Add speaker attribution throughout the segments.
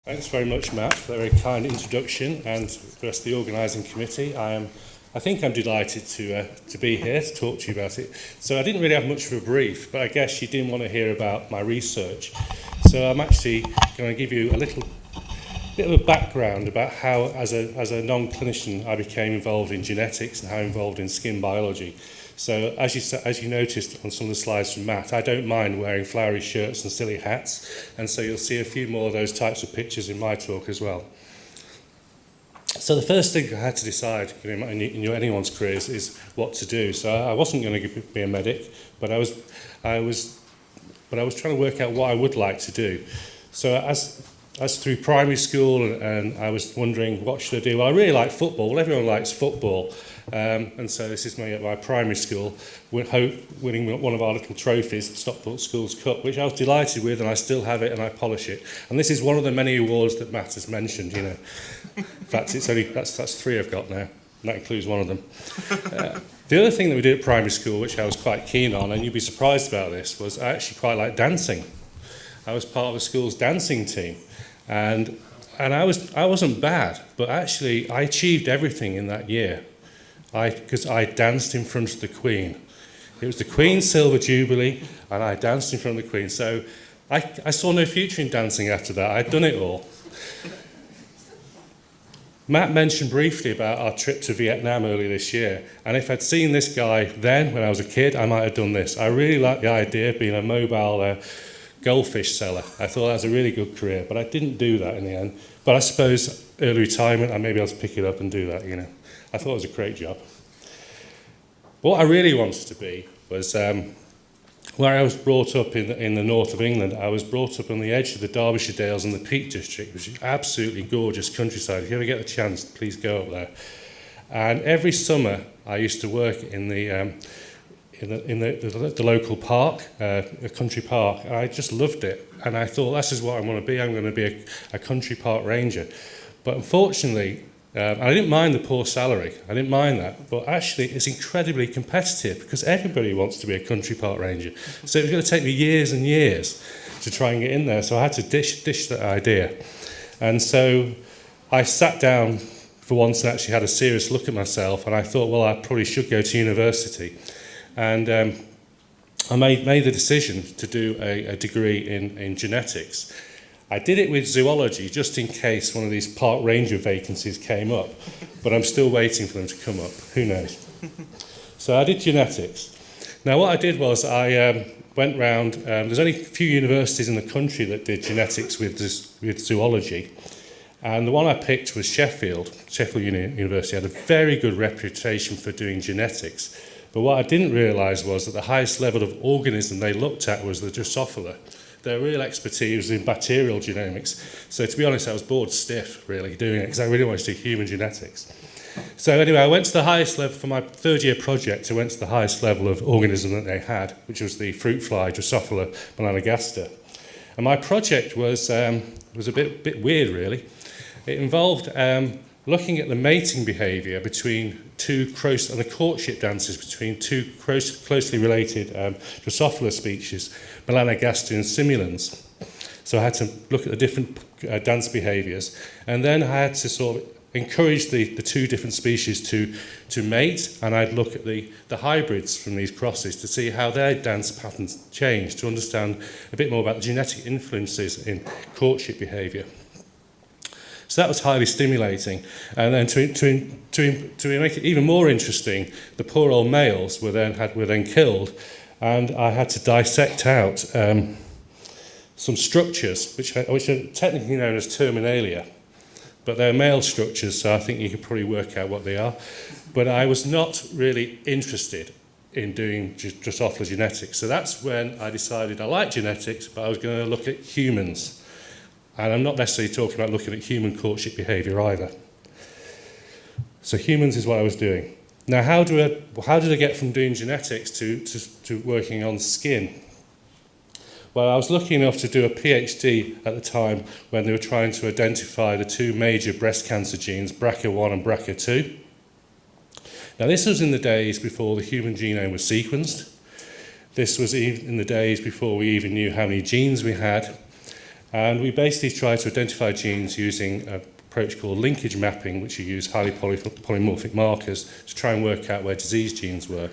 Speaker 1: Thanks very much, Matt, for a very kind introduction, and the rest of the organising committee. I think I'm delighted to be here to talk to you about it. So I didn't really have much of a brief, but I guess you didn't want to hear about my research. So I'm actually going to give you a little bit of a background about how, as a non-clinician, I became involved in genetics and how involved in skin biology. So as you noticed on some of the slides from Matt, I don't mind wearing flowery shirts and silly hats, and so you'll see a few more of those types of pictures in my talk as well. So the first thing I had to decide in anyone's careers is what to do. So I wasn't going to be a medic, but I was trying to work out what I would like to do. So as through primary school, and I was wondering what should I do. Well, I really like football. Well, everyone likes football. And so this is me at my primary school, winning one of our little trophies, the Stockport Schools Cup, which I was delighted with, and I still have it and I polish it. And this is one of the many awards that Matt has mentioned, you know. In fact, that's 3 I've got now, and that includes one of them. The other thing that we did at primary school, which I was quite keen on, and you'd be surprised about this, was I actually quite liked dancing. I was part of the school's dancing team, and I wasn't bad, but actually I achieved everything in that year. Because I danced in front of the Queen. It was the Queen's Silver Jubilee, and I danced in front of the Queen. So I saw no future in dancing after that. I'd done it all. Matt mentioned briefly about our trip to Vietnam earlier this year, and if I'd seen this guy then, when I was a kid, I might have done this. I really liked the idea of being a mobile goldfish seller. I thought that was a really good career, but I didn't do that in the end. But I suppose early retirement, I maybe I'll pick it up and do that, you know. I thought it was a great job. What I really wanted to be was, where I was brought up in the north of England, I was brought up on the edge of the Derbyshire Dales and the Peak District, which is absolutely gorgeous countryside. If you ever get the chance, please go up there. And every summer, I used to work in the local park, a country park, and I just loved it. And I thought, this is what I want to be. I'm going to be a country park ranger. But unfortunately, I didn't mind the poor salary, I didn't mind that, but actually it's incredibly competitive because everybody wants to be a country park ranger. So it was going to take me years and years to try and get in there, so I had to dish that idea. And so I sat down for once and actually had a serious look at myself, and I thought, well, I probably should go to university. And I made the decision to do a degree in genetics. I did it with zoology just in case one of these park ranger vacancies came up, but I'm still waiting for them to come up. Who knows? So I did genetics. Now what I did was I went round, there's only a few universities in the country that did genetics with zoology, and the one I picked was Sheffield University. Had a very good reputation for doing genetics, but what I didn't realise was that the highest level of organism they looked at was the Drosophila. Their real expertise was in bacterial genomics. So to be honest, I was bored stiff, really, doing it, because I really wanted to do human genetics. So anyway, I went to the highest level, for my third-year project, I went to the highest level of organism that they had, which was the fruit fly, Drosophila melanogaster. And my project was a bit weird, really. It involved looking at the mating behaviour between and the courtship dances between two closely related Drosophila species, Melanogaster and Simulans. So I had to look at the different dance behaviours, and then I had to sort of encourage the two different species to mate, and I'd look at the hybrids from these crosses to see how their dance patterns changed, to understand a bit more about the genetic influences in courtship behaviour. So that was highly stimulating. And then to make it even more interesting, the poor old males were then killed, and I had to dissect out some structures which are technically known as terminalia, but they're male structures, so I think you could probably work out what they are. But I was not really interested in doing Drosophila genetics, so that's when I decided I liked genetics, but I was going to look at humans. And I'm not necessarily talking about looking at human courtship behaviour either. So humans is what I was doing. Now, how did I get from doing genetics to working on skin? Well, I was lucky enough to do a PhD at the time when they were trying to identify the two major breast cancer genes, BRCA1 and BRCA2. Now, this was in the days before the human genome was sequenced. This was in the days before we even knew how many genes we had. And we basically try to identify genes using an approach called linkage mapping, which you use highly polymorphic markers to try and work out where disease genes were.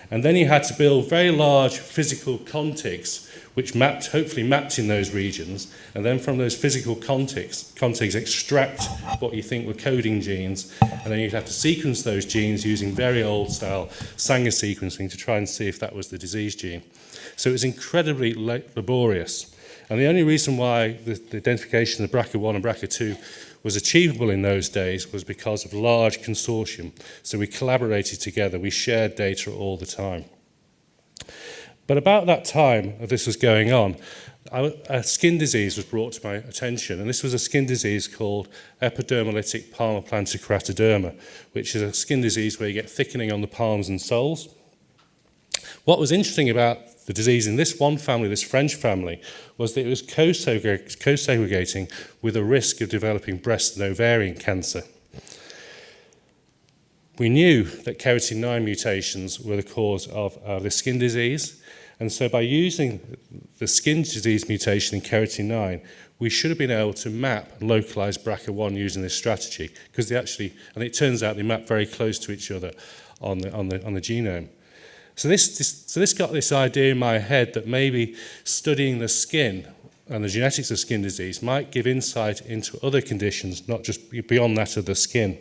Speaker 1: And then you had to build very large physical contigs, which hopefully mapped in those regions, and then from those physical contigs extract what you think were coding genes, and then you'd have to sequence those genes using very old-style Sanger sequencing to try and see if that was the disease gene. So it was incredibly laborious. And the only reason why the identification of BRCA1 and BRCA2 was achievable in those days was because of large consortium. So we collaborated together, we shared data all the time. But about that time this was going on, a skin disease was brought to my attention, and this was a skin disease called epidermolytic palmoplantar keratoderma, which is a skin disease where you get thickening on the palms and soles. What was interesting about the disease in this one family, this French family, was that it was co-segregating with a risk of developing breast and ovarian cancer. We knew that keratin 9 mutations were the cause of the skin disease, and so by using the skin disease mutation in keratin 9, we should have been able to map and localize BRCA1 using this strategy, because they actually, and it turns out they map very close to each other on the genome. So this got this idea in my head that maybe studying the skin and the genetics of skin disease might give insight into other conditions, not just beyond that of the skin.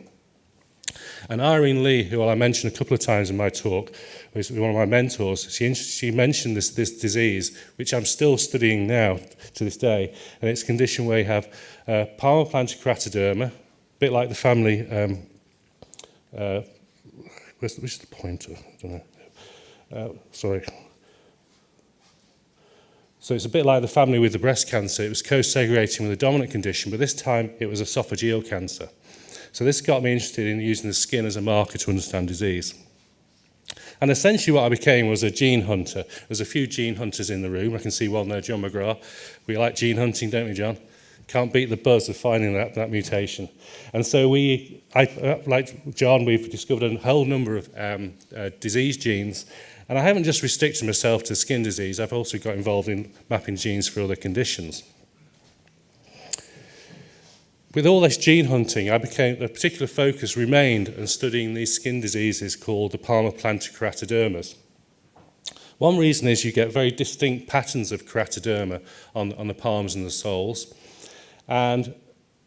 Speaker 1: And Irene Lee, who I mentioned a couple of times in my talk, was one of my mentors. She mentioned this disease, which I'm still studying now to this day, and it's a condition where you have palmoplantar keratoderma, a bit like the family. Which is the pointer? I don't know. Sorry. So it's a bit like the family with the breast cancer. It was co-segregating with a dominant condition, but this time it was esophageal cancer. So this got me interested in using the skin as a marker to understand disease. And essentially what I became was a gene hunter. There's a few gene hunters in the room. I can see one there, John McGrath. We like gene hunting, don't we, John? Can't beat the buzz of finding that mutation. And so like John, we've discovered a whole number of disease genes. And I haven't just restricted myself to skin disease. I've also got involved in mapping genes for other conditions. With all this gene hunting, a particular focus remained on studying these skin diseases called the palmoplantar keratodermas. One reason is you get very distinct patterns of keratoderma on the palms and the soles. And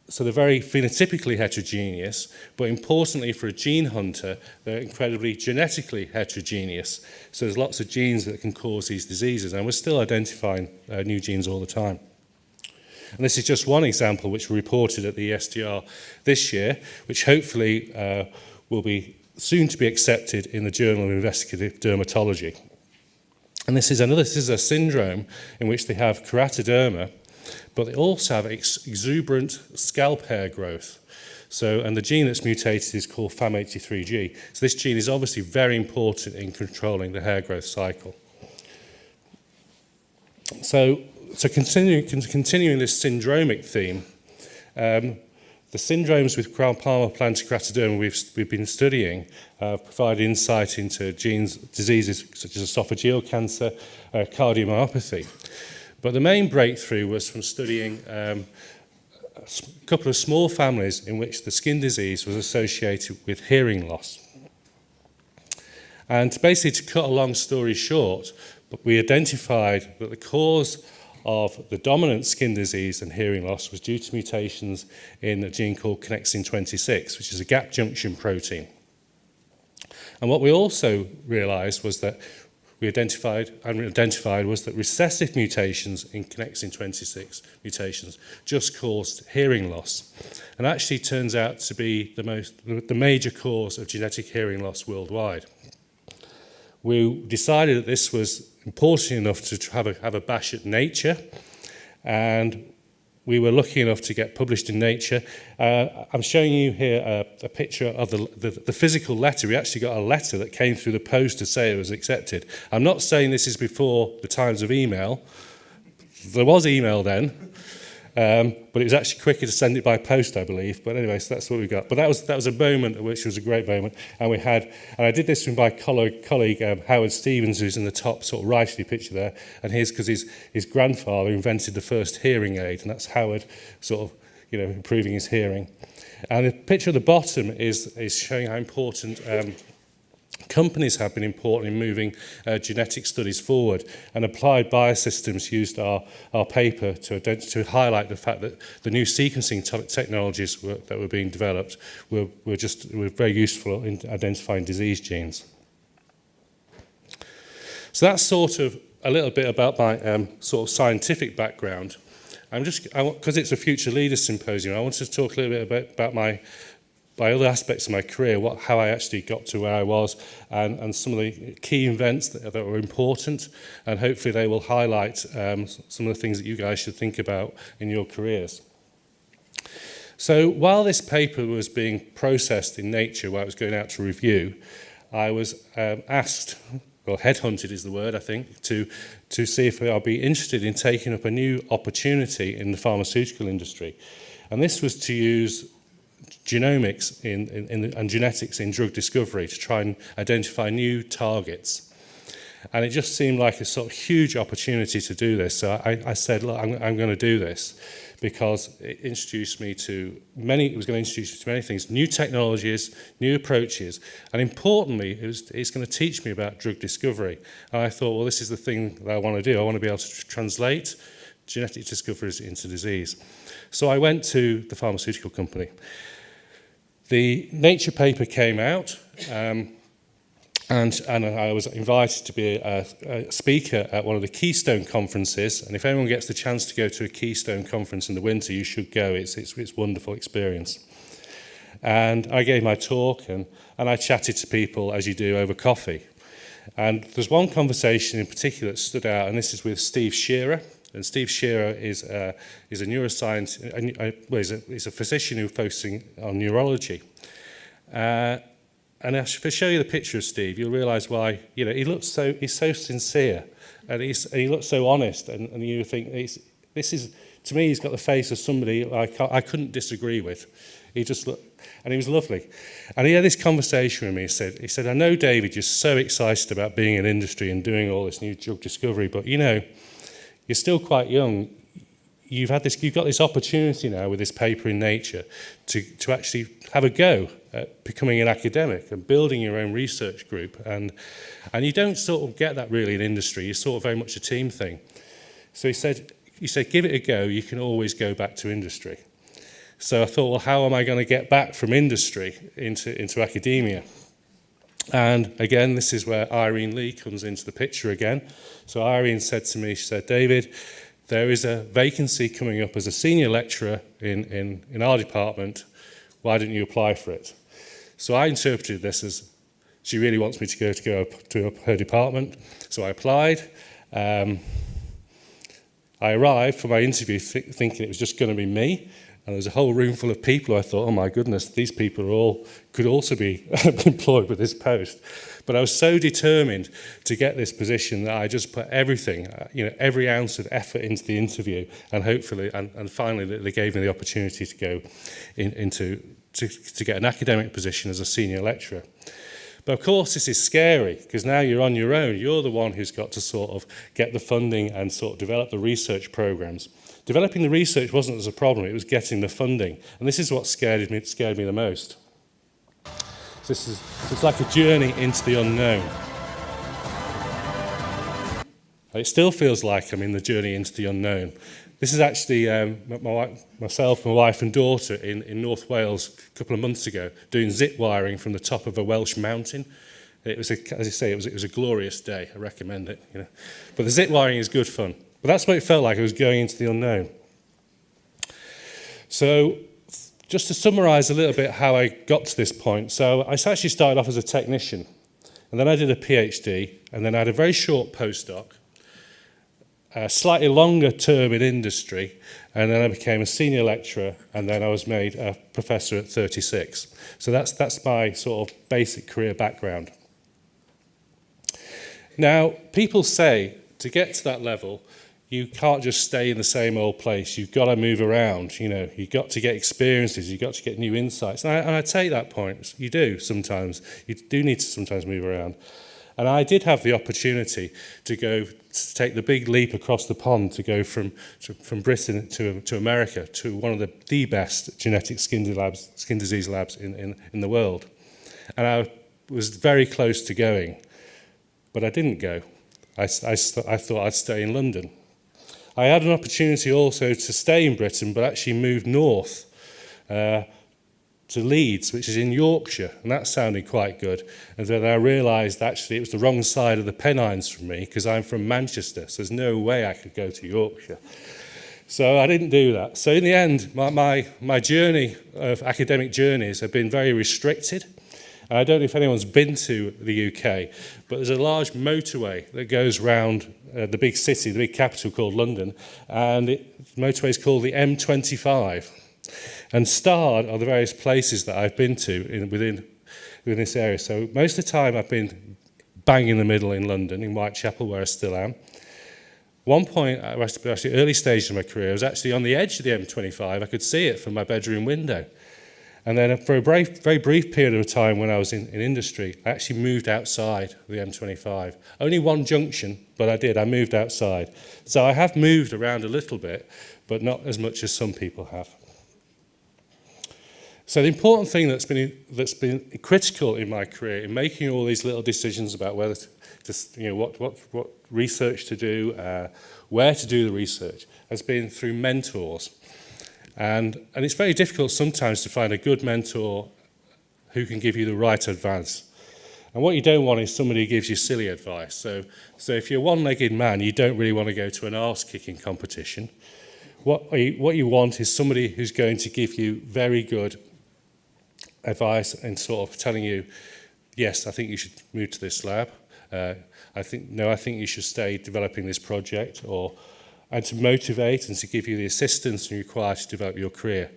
Speaker 1: so they're very phenotypically heterogeneous, but importantly for a gene hunter, they're incredibly genetically heterogeneous. So there's lots of genes that can cause these diseases, and we're still identifying new genes all the time. And this is just one example which we reported at the ESDR this year, which hopefully will be soon to be accepted in the Journal of Investigative Dermatology. And this is a syndrome in which they have keratoderma, but they also have exuberant scalp hair growth. And the gene that's mutated is called FAM83G. So this gene is obviously very important in controlling the hair growth cycle. So continuing this syndromic theme, the syndromes with palmoplantar keratoderma we've been studying provide insight into diseases such as esophageal cancer, cardiomyopathy. But the main breakthrough was from studying a couple of small families in which the skin disease was associated with hearing loss. And basically, to cut a long story short, we identified that the cause of the dominant skin disease and hearing loss was due to mutations in a gene called connexin 26, which is a gap junction protein. And what we also realized was that was that recessive mutations in connexin 26 mutations just caused hearing loss. And actually turns out to be the major cause of genetic hearing loss worldwide. We decided that this was important enough to have a bash at Nature, and we were lucky enough to get published in Nature. I'm showing you here a picture of the physical letter. We actually got a letter that came through the post to say it was accepted. I'm not saying this is before the times of email. There was email then. but it was actually quicker to send it by post, I believe. But anyway, so that's what we got. But that was a moment, which was a great moment. And I did this with my colleague Howard Stevens, who's in the top sort of right of the picture there. And here's because his grandfather invented the first hearing aid, and that's Howard sort of, improving his hearing. And the picture at the bottom is showing how important companies have been important in moving genetic studies forward, and Applied Biosystems used our paper to highlight the fact that the new sequencing technologies that were being developed were very useful in identifying disease genes. So that's sort of a little bit about my sort of scientific background. Because it's a Future Leaders Symposium, I wanted to talk a little bit about my other aspects of my career, how I actually got to where I was, and some of the key events that were important, and hopefully they will highlight some of the things that you guys should think about in your careers. So while this paper was being processed in Nature, while it was going out to review, I was asked, well, headhunted is the word, I think, to see if I'd be interested in taking up a new opportunity in the pharmaceutical industry. And this was to use genomics and genetics in drug discovery to try and identify new targets. And it just seemed like a sort of huge opportunity to do this. So I said, look, I'm going to do this, because it was going to introduce me to many things, new technologies, new approaches, and importantly, it's going to teach me about drug discovery. And I thought, well, this is the thing that I want to do. I want to be able to translate genetic discoveries into disease. So I went to the pharmaceutical company. The Nature paper came out, and I was invited to be a speaker at one of the Keystone conferences. And if anyone gets the chance to go to a Keystone conference in the winter, you should go. It's a wonderful experience. And I gave my talk, and I chatted to people, as you do, over coffee. And there's one conversation in particular that stood out, and this is with Steve Shearer. And Steve Shearer is a neuroscience, he's a physician who's focusing on neurology. And if I show you the picture of Steve, you'll realise why. He's so sincere, and he looks so honest, and you think to me, he's got the face of somebody I couldn't disagree with. He just looked, and he was lovely. And he had this conversation with me. He said, I know, David, you're so excited about being in industry and doing all this new drug discovery, but you're still quite young. You've got this opportunity now with this paper in Nature to actually have a go at becoming an academic and building your own research group. And you don't sort of get that really in industry. It's sort of very much a team thing. So he said, give it a go. You can always go back to industry. So I thought, well, how am I going to get back from industry into academia? And again, this is where Irene Lee comes into the picture again. So Irene said to me, she said, David, there is a vacancy coming up as a senior lecturer in our department. Why don't you apply for it? So I interpreted this as she really wants me to go up to her department. So I applied. I arrived for my interview thinking it was just going to be me. And there was a whole room full of people. I thought, oh my goodness, these people could also be employed with this post. But I was so determined to get this position that I just put everything, every ounce of effort into the interview, and hopefully, and finally, they gave me the opportunity to go to get an academic position as a senior lecturer. But of course, this is scary, because now you're on your own. You're the one who's got to sort of get the funding and sort of develop the research programs. Developing the research wasn't as a problem, it was getting the funding. And this is what scared me the most. So it's like a journey into the unknown. And it still feels like I'm in the journey into the unknown. This is actually myself, my wife and daughter in North Wales a couple of months ago, doing zip wiring from the top of a Welsh mountain. It was, as I say, it was a glorious day. I recommend it. But the zip wiring is good fun. But that's what it felt like. I was going into the unknown. So just to summarise a little bit how I got to this point. So I actually started off as a technician, and then I did a PhD, and then I had a very short postdoc, a slightly longer term in industry, and then I became a senior lecturer, and then I was made a professor at 36. So that's my sort of basic career background. Now, people say to get to that level, you can't just stay in the same old place. You've got to move around. You know, you've got to get experiences. You've got to get new insights. And I take that point. You do sometimes. You do need to sometimes move around. And I did have the opportunity to go to take the big leap across the pond to go from Britain to America, to one of the best genetic skin disease labs in the world. And I was very close to going, but I didn't go. I thought I'd stay in London. I had an opportunity also to stay in Britain, but actually move north to Leeds, which is in Yorkshire, and that sounded quite good. And then I realised actually it was the wrong side of the Pennines for me, because I'm from Manchester, so there's no way I could go to Yorkshire. So I didn't do that. So in the end, my journey of academic journeys have been very restricted. And I don't know if anyone's been to the UK, but there's a large motorway that goes round the big city, the big capital called London, and the motorway is called the M25. And starred are the various places that I've been to within this area. So most of the time I've been bang in the middle in London, in Whitechapel, where I still am. One point, actually early stage of my career, I was actually on the edge of the M25. I could see it from my bedroom window. And then for a very brief period of time when I was in industry, I actually moved outside the M25. Only one junction, but I did. I moved outside. So I have moved around a little bit, but not as much as some people have. So the important thing that's been critical in my career in making all these little decisions about whether to what research to do, where to do the research, has been through mentors. And it's very difficult sometimes to find a good mentor who can give you the right advice. And what you don't want is somebody who gives you silly advice. So if you're a one-legged man, you don't really want to go to an arse-kicking competition. What you want is somebody who's going to give you very good advice and sort of telling you, yes, I think you should move to this lab. I think you should stay developing this project, and to motivate and to give you the assistance you require to develop your career.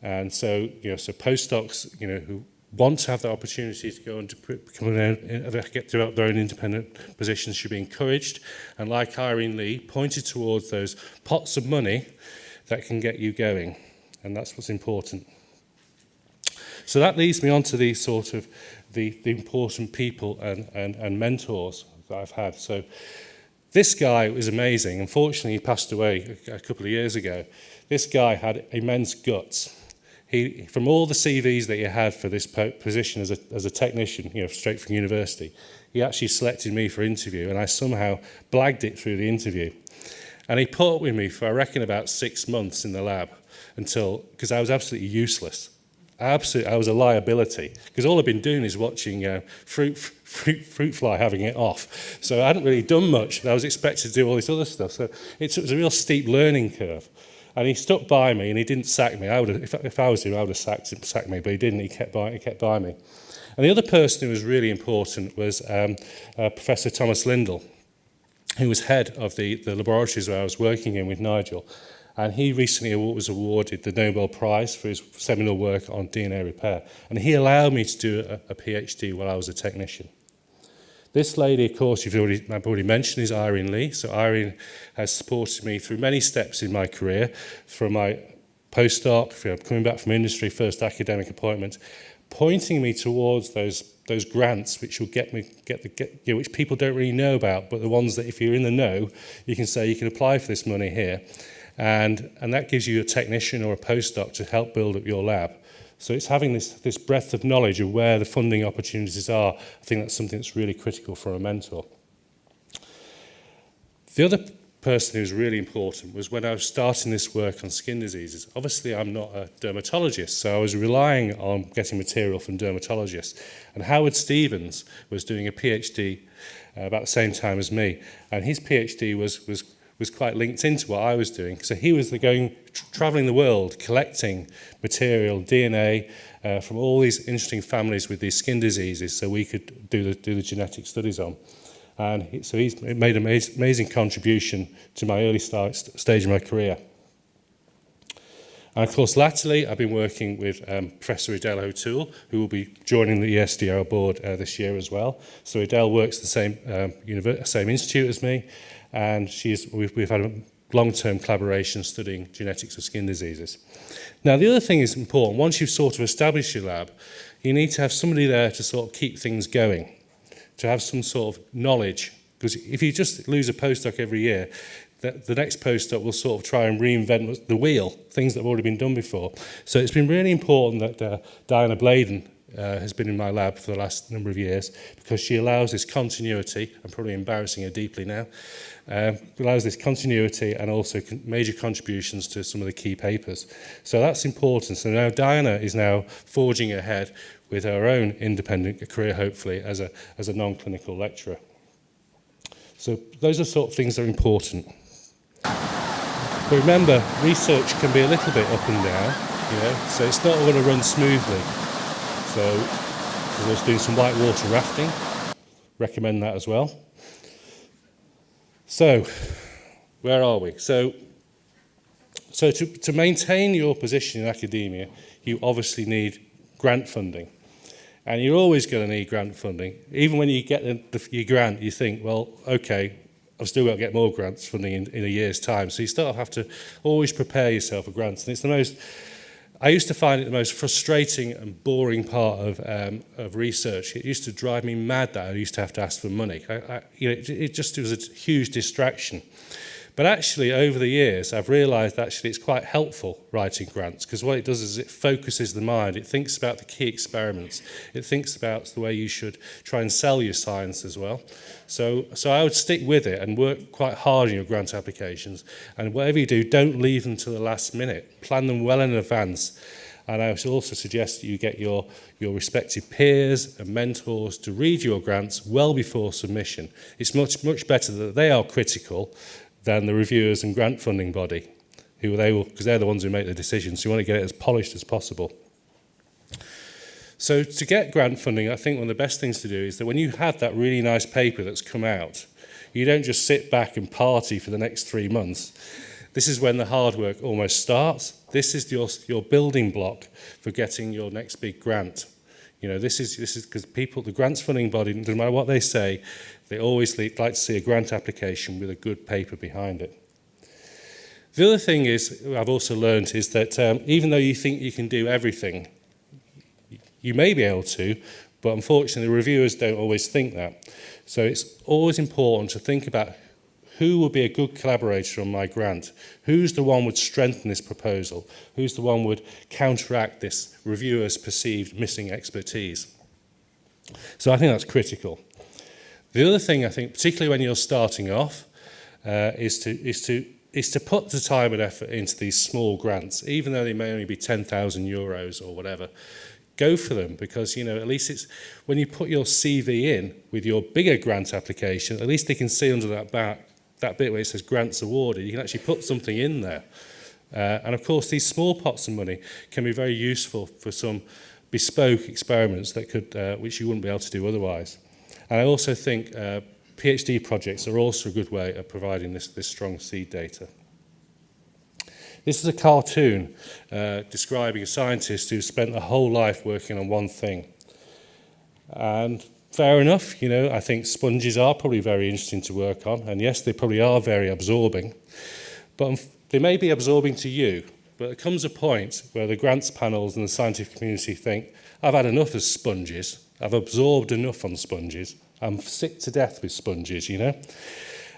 Speaker 1: And so, so postdocs, who want to have the opportunity to go and develop their own independent positions should be encouraged. And like Irene Lee, pointed towards those pots of money that can get you going. And that's what's important. So that leads me on to the sort of the important people and mentors that I've had. So this guy was amazing. Unfortunately, he passed away a couple of years ago. This guy had immense guts. From all the CVs that he had for this position as a technician, straight from university, he actually selected me for interview, and I somehow blagged it through the interview. And he put up with me for, I reckon, about 6 months in the lab because I was absolutely useless. I was a liability, because all I've been doing is watching fruit fly having it off. So I hadn't really done much, and I was expected to do all this other stuff. So it was a real steep learning curve. And he stuck by me, and he didn't sack me. If I was him, I would have sacked me, but he didn't. He kept by me. And the other person who was really important was Professor Thomas Lindell, who was head of the laboratories where I was working in with Nigel. And he recently was awarded the Nobel Prize for his seminal work on DNA repair. And he allowed me to do a PhD while I was a technician. This lady, of course, I've already mentioned, is Irene Lee. So Irene has supported me through many steps in my career, from my postdoc, coming back from industry, first academic appointment, pointing me towards those grants which will which people don't really know about, but the ones that if you're in the know, you can say you can apply for this money here. And that gives you a technician or a postdoc to help build up your lab. So it's having this breadth of knowledge of where the funding opportunities are. I think that's something that's really critical for a mentor. The other person who was really important was when I was starting this work on skin diseases. Obviously, I'm not a dermatologist, so I was relying on getting material from dermatologists. And Howard Stevens was doing a PhD about the same time as me, and his PhD was quite linked into what I was doing. So he was traveling the world, collecting material, DNA, from all these interesting families with these skin diseases, so we could do the genetic studies on. And so he's made an amazing contribution to my early stage of my career. And of course, latterly, I've been working with Professor Adele O'Toole, who will be joining the ESDR board this year as well. So Adele works the same institute as me, and we've had a long-term collaboration studying genetics of skin diseases. Now, the other thing is important. Once you've sort of established your lab, you need to have somebody there to sort of keep things going, to have some sort of knowledge. Because if you just lose a postdoc every year, the next postdoc will sort of try and reinvent the wheel, things that have already been done before. So it's been really important that Diana Bladen has been in my lab for the last number of years, because she allows this continuity. I'm probably embarrassing her deeply now. Allows this continuity and also major contributions to some of the key papers. So that's important. So now Diana is now forging ahead with her own independent career, hopefully, as a non-clinical lecturer. So those are sort of things that are important. But remember, research can be a little bit up and down, so it's not going to run smoothly. So we're also doing some whitewater rafting. Recommend that as well. So, where are we? So to maintain your position in academia, you obviously need grant funding. And you're always going to need grant funding. Even when you get your grant, you think, well, okay, I've still got to get more grants funding in a year's time. So you still have to always prepare yourself for grants. And it's I used to find it the most frustrating and boring part of research. It used to drive me mad that I used to have to ask for money. It just was a huge distraction. But actually, over the years, I've realised actually it's quite helpful writing grants, because what it does is it focuses the mind. It thinks about the key experiments. It thinks about the way you should try and sell your science as well. So I would stick with it and work quite hard on your grant applications. And whatever you do, don't leave them to the last minute. Plan them well in advance. And I would also suggest that you get your respective peers and mentors to read your grants well before submission. It's much better that they are critical than the reviewers and grant funding body, because they're the ones who make the decisions. So you want to get it as polished as possible. So to get grant funding, I think one of the best things to do is that when you have that really nice paper that's come out, you don't just sit back and party for the next 3 months. This is when the hard work almost starts. This is your building block for getting your next big grant. This is because the grants funding body, no matter what they say, they always like to see a grant application with a good paper behind it. The other thing I've also learned is that even though you think you can do everything, you may be able to, but unfortunately the reviewers don't always think that. So it's always important to think about who will be a good collaborator on my grant? Who's the one would strengthen this proposal? Who's the one would counteract this reviewer's perceived missing expertise? So I think that's critical. The other thing I think, particularly when you're starting off, is to put the time and effort into these small grants, even though they may only be 10,000 euros or whatever. Go for them, because at least it's when you put your CV in with your bigger grant application, at least they can see under that bit where it says grants awarded, you can actually put something in there. And of course, these small pots of money can be very useful for some bespoke experiments that which you wouldn't be able to do otherwise. And I also think PhD projects are also a good way of providing this strong seed data. This is a cartoon describing a scientist who spent their whole life working on one thing. And fair enough, I think sponges are probably very interesting to work on. And yes, they probably are very absorbing. But they may be absorbing to you. But there comes a point where the grants panels and the scientific community think, I've had enough of sponges. I've absorbed enough on sponges. I'm sick to death with sponges,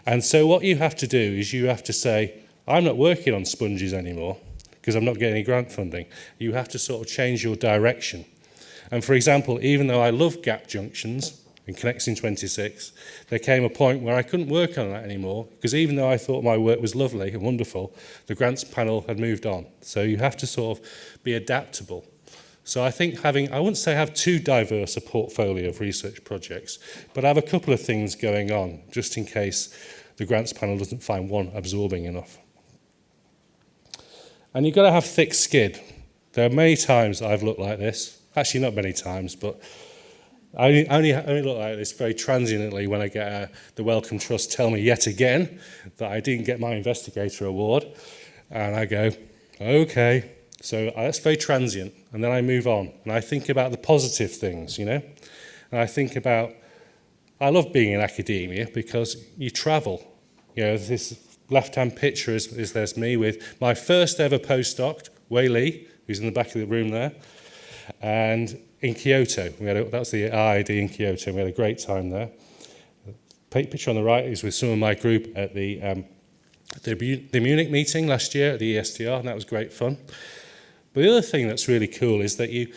Speaker 1: And so what you have to do is you have to say, I'm not working on sponges anymore because I'm not getting any grant funding. You have to sort of change your direction. And for example, even though I love gap junctions in Connexin 26, there came a point where I couldn't work on that anymore, because even though I thought my work was lovely and wonderful, the grants panel had moved on. So you have to sort of be adaptable. So I think I wouldn't say have too diverse a portfolio of research projects, but I have a couple of things going on, just in case the grants panel doesn't find one absorbing enough. And you've got to have thick skin. There are many times I've looked like this. Actually, not many times, but I only look like this very transiently when I get the Wellcome Trust tell me yet again that I didn't get my investigator award. And I go, okay. So that's very transient. And then I move on. And I think about the positive things, And I think about, I love being in academia because you travel. You know, this left-hand picture is there's me with my first ever postdoc, Wei Li, who's in the back of the room there, and in Kyoto. That was the IID in Kyoto. We had a great time there. The picture on the right is with some of my group at the Munich meeting last year at the ESDR, and that was great fun. But the other thing that's really cool is that you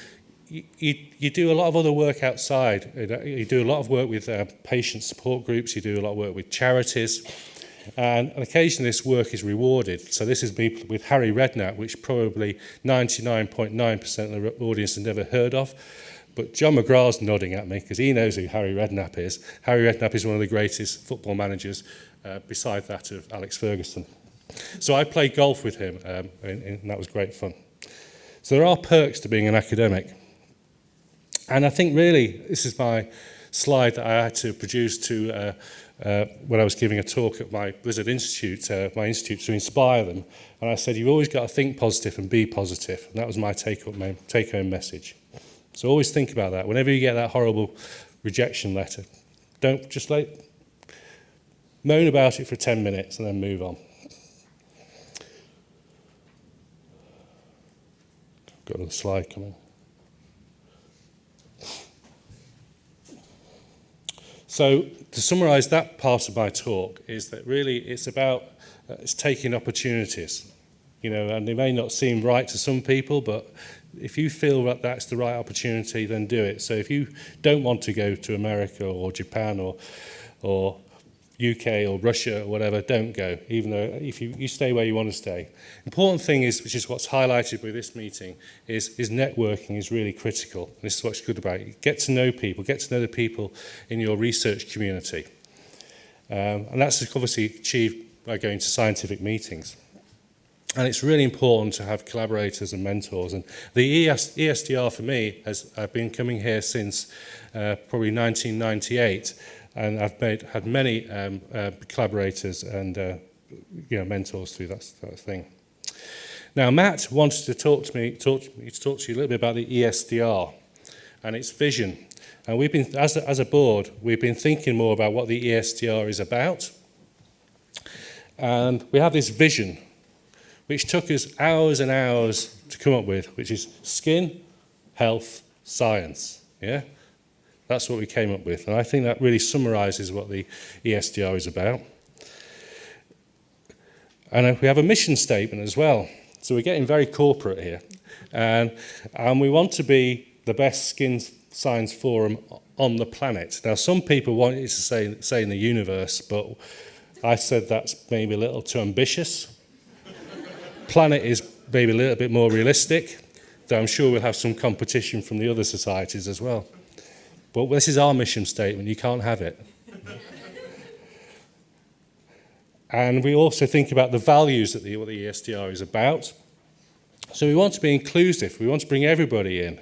Speaker 1: do a lot of other work outside. You do a lot of work with patient support groups. You do a lot of work with charities. And occasionally this work is rewarded. So this is me with Harry Redknapp, which probably 99.9% of the audience has never heard of. But John McGrath's nodding at me because he knows who Harry Redknapp is. Harry Redknapp is one of the greatest football managers beside that of Alex Ferguson. So I played golf with him, and that was great fun. So there are perks to being an academic. And I think really this is my slide that I had to produce to when I was giving a talk at my Blizzard Institute, my institute, to inspire them. And I said, you've always got to think positive and be positive. And that was my take-home message. So always think about that. Whenever you get that horrible rejection letter, don't just moan about it for 10 minutes and then move on. Got another slide coming. So to summarise that part of my talk is that really it's about it's taking opportunities, you know, and they may not seem right to some people, but if you feel that that's the right opportunity, then do it. So if you don't want to go to America or Japan or UK or Russia or whatever, don't go, even though if you stay where you want to stay. Important thing is, which is what's highlighted with this meeting, is networking is really critical. This is what's good about it. Get to know people, get to know the people in your research community. And that's obviously achieved by going to scientific meetings. And it's really important to have collaborators and mentors. And the ESDR for me, I've been coming here since probably 1998. And I've had many collaborators and mentors through that thing. Now, Matt wanted to talk to you a little bit about the ESDR and its vision. And we've been, as a board, we've been thinking more about what the ESDR is about. And we have this vision, which took us hours and hours to come up with, which is skin, health, science. Yeah. That's what we came up with, and I think that really summarises what the ESDR is about. And we have a mission statement as well. So we're getting very corporate here. And we want to be the best skin science forum on the planet. Now, some people want it to say in the universe, but I said that's maybe a little too ambitious. Planet is maybe a little bit more realistic, though I'm sure we'll have some competition from the other societies as well. But this is our mission statement. You can't have it. And we also think about the values that what the ESDR is about. So we want to be inclusive. We want to bring everybody in.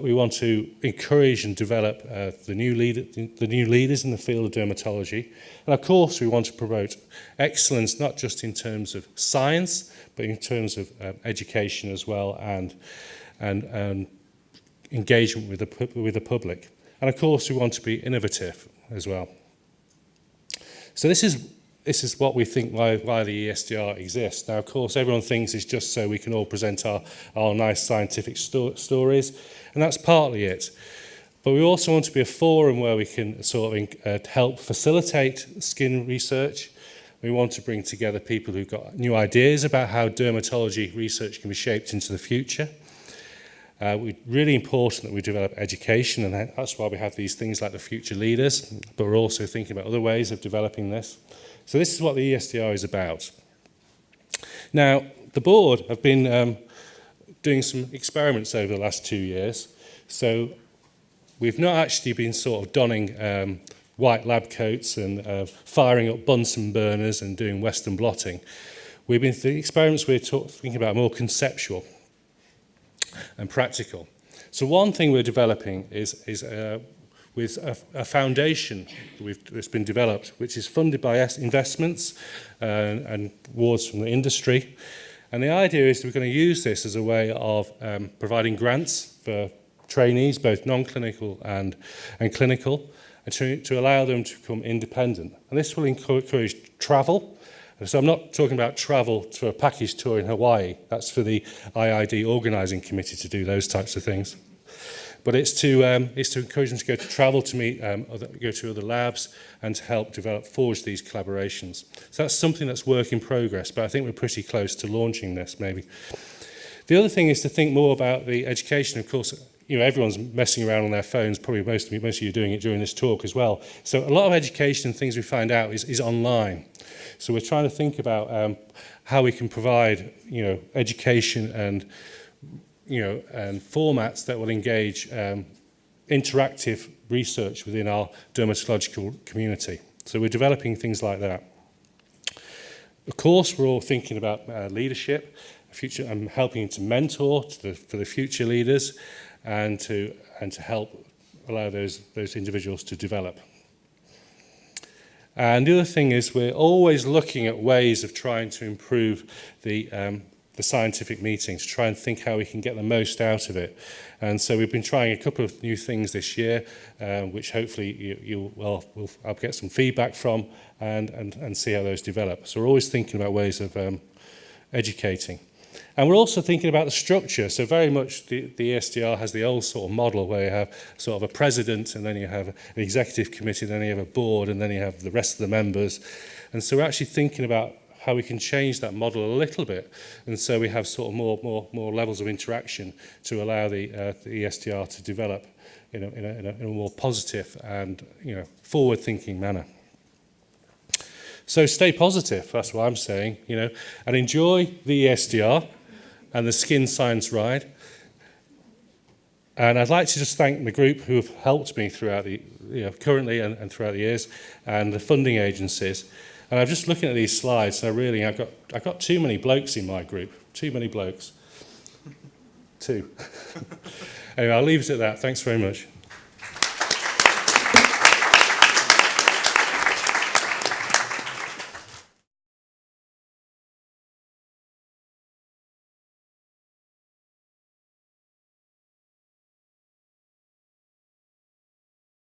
Speaker 1: We want to encourage and develop the new leaders in the field of dermatology. And of course, we want to promote excellence, not just in terms of science, but in terms of education as well, and engagement with the public. And of course, we want to be innovative as well. So this is what we think why the ESDR exists. Now, of course, everyone thinks it's just so we can all present our nice scientific stories, and that's partly it. But we also want to be a forum where we can sort of help facilitate skin research. We want to bring together people who've got new ideas about how dermatology research can be shaped into the future. It's really important that we develop education, and that's why we have these things like the future leaders, but we're also thinking about other ways of developing this. So this is what the ESDR is about. Now, the board have been doing some experiments over the last 2 years. So we've not actually been sort of donning white lab coats and firing up Bunsen burners and doing Western blotting. The experiments we're thinking about are more conceptual and practical. So one thing we're developing is with a foundation that's been developed, which is funded by investments and awards from the industry. And the idea is we're going to use this as a way of providing grants for trainees, both non-clinical and clinical, and to allow them to become independent. And this will encourage travel. So I'm not talking about travel to a package tour in Hawaii. That's for the IID organising committee to do those types of things. But it's to encourage them to go to travel, to meet, go to other labs, and to help forge these collaborations. So that's something that's work in progress, but I think we're pretty close to launching this, maybe. The other thing is to think more about the education. Of course, everyone's messing around on their phones. Probably most of you are doing it during this talk as well. So a lot of education and things we find out is online. So we're trying to think about how we can provide, education and formats that will engage interactive research within our dermatological community. So we're developing things like that. Of course, we're all thinking about leadership, future, and helping to mentor for the future leaders, and to help allow those individuals to develop. And the other thing is we're always looking at ways of trying to improve the scientific meetings, try and think how we can get the most out of it. And so we've been trying a couple of new things this year, which hopefully I'll get some feedback from and see how those develop. So we're always thinking about ways of educating. And we're also thinking about the structure. So very much the ESDR has the old sort of model where you have sort of a president, and then you have an executive committee, then you have a board, and then you have the rest of the members. And so we're actually thinking about how we can change that model a little bit. And so we have sort of more levels of interaction to allow the ESDR to develop in a more positive and forward-thinking manner. So stay positive, that's what I'm saying, and enjoy the ESDR and the Skin Science Ride. And I'd like to just thank the group who have helped me throughout the, currently and throughout the years, and the funding agencies. And I'm just looking at these slides, so really I've got too many blokes in my group, too many blokes. Two. Anyway, I'll leave it at that. Thanks very much.